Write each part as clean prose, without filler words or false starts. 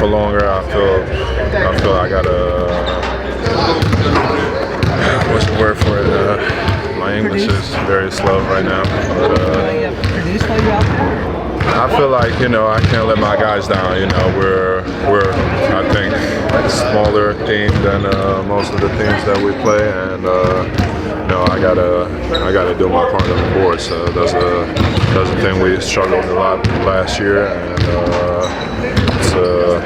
for longer. I feel I got what's the word for it? My English is very slow right now. But, produce while you're out there? I feel like, I can't let my guys down. We're I think a smaller team than most of the teams that we play, and I gotta do my part on the board. So that's a thing we struggled a lot last year, and it's a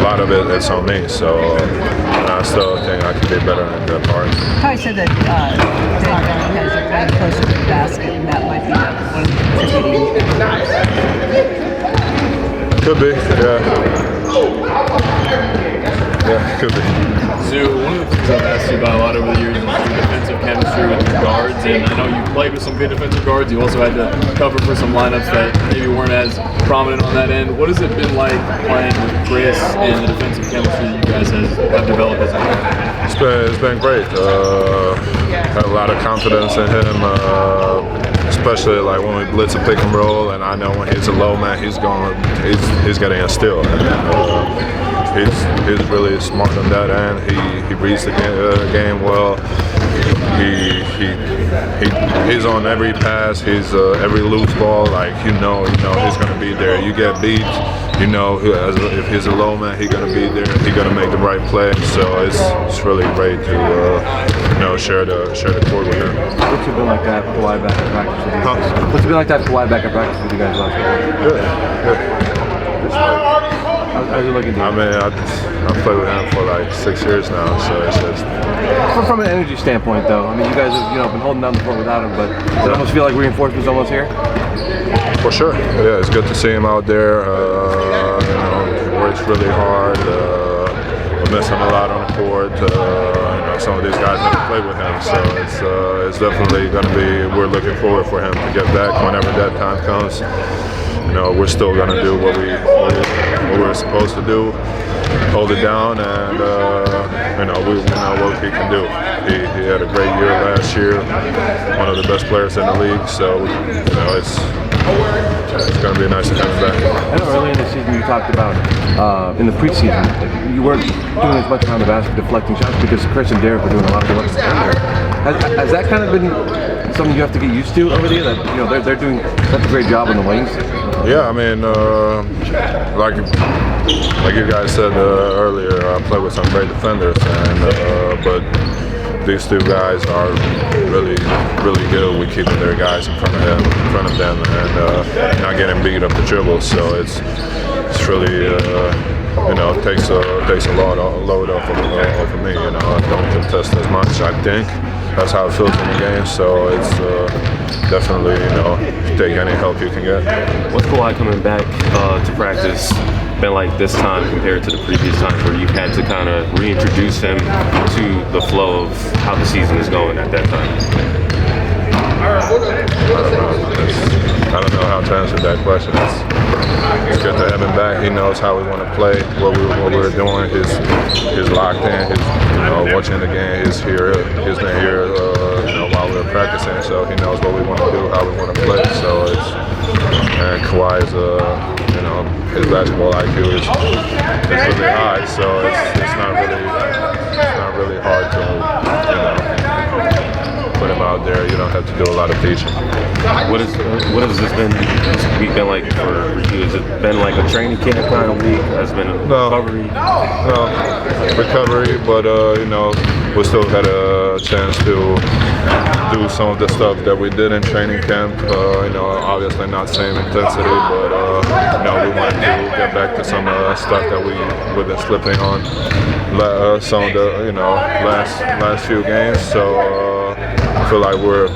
lot of it's on me. So I still think I can be better in that part. Ty said that Danny has you playing closer to the basket, and that might be one of the contributing factors. Could be, yeah. Yeah, could be. Zoo, one of the things I've asked you about a lot over the years is your defensive chemistry with your guards, and I know you played with some good defensive guards. You also had to cover for some lineups that maybe weren't as prominent on that end. What has it been like playing with Chris and the defensive chemistry that you guys have developed as a team? It's been great. Had a lot of confidence in him, especially like when we blitz a pick and roll, and I know when he's a low man, he's getting a steal. He's really smart on that end. He reads the game well. He's on every pass. He's every loose ball. Like he's gonna be there. You get beat, if he's a low man, he's gonna be there. He's gonna make the right play. So it's really great to share the court with him. What's it been like that Kawhi back at practice with you guys? What's it been like that Kawhi back at practice with you guys last year? Good. How's it looking? I mean, I've played with him for like 6 years now, so it's just. From an energy standpoint, though, I mean, you guys have been holding down the fort without him, but does it almost feel like reinforcement's almost here? For sure, yeah, it's good to see him out there. Works really hard. We miss him a lot on the court. Some of these guys never played with him, so it's definitely going to be. We're looking forward for him to get back whenever that time comes. We're still going to do what we're supposed to do, hold it down, and we know what he can do. He had a great year last year, one of the best players in the league. So it's going to be nice to have him back. I know early in the season you talked about in the preseason you weren't doing as much around the basket deflecting shots because Chris and Derek were doing a lot of the work. Has that kind of been something you have to get used to over there? That they're doing such a great job on the wings. Yeah, I mean, like you guys said earlier, I play with some great defenders, but these two guys are really, really good with keeping their guys in front of them, and not getting beat up the dribble. So it's really takes a load off of me. I don't contest as much. I think that's how it feels in the game. So it's definitely take any help you can get. What's Kawhi coming back to practice been like this time compared to the previous times where you had to kind of reintroduce him to the flow of how the season is going at that time? I don't know how to answer that question. It's good to have him back. He knows how we want to play, what we're doing. He's locked in. He's watching the game. He's been here while we're practicing, so he knows what we want to do, how we want to play. So and Kawhi's his basketball IQ is really high, so it's not really hard to put him out there. You don't have to do a lot of teaching. What has this week been like for you? Has it been like a training camp kind of week? Has it been a recovery? No, recovery, but we still had a chance to do some of the stuff that we did in training camp. Obviously not same intensity, but we wanted to get back to some stuff that we've been slipping on some of the last few games. So I feel like we're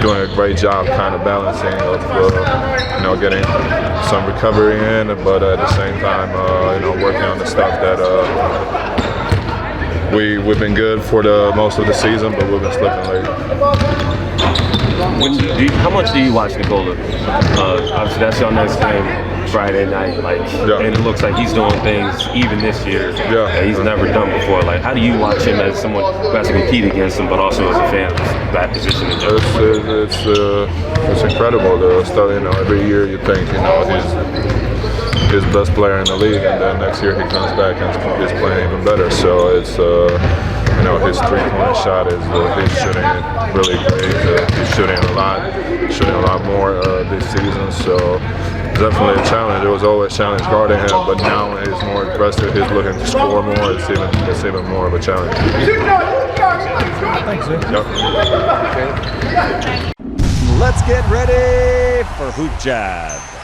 doing a great job kind of balancing of getting some recovery in, but at the same time working on the stuff that we've been good for the most of the season, but we've been slipping late. How much do you watch Nikola? Obviously, that's your next game Friday night, and it looks like he's doing things even this year that he's never done before. Like, how do you watch him as someone who has to compete against him, but also as a fan of that position? It's incredible. The stuff, every year you think, his best player in the league, and then next year he comes back and is playing even better. So it's you know, his three-point shot is he's shooting really great. He's shooting a lot more this season. So definitely a challenge. It was always a challenge guarding him, but now he's more aggressive. He's looking to score more. It's even more of a challenge. Thanks, Vic. Yep. Let's get ready for HoopJab.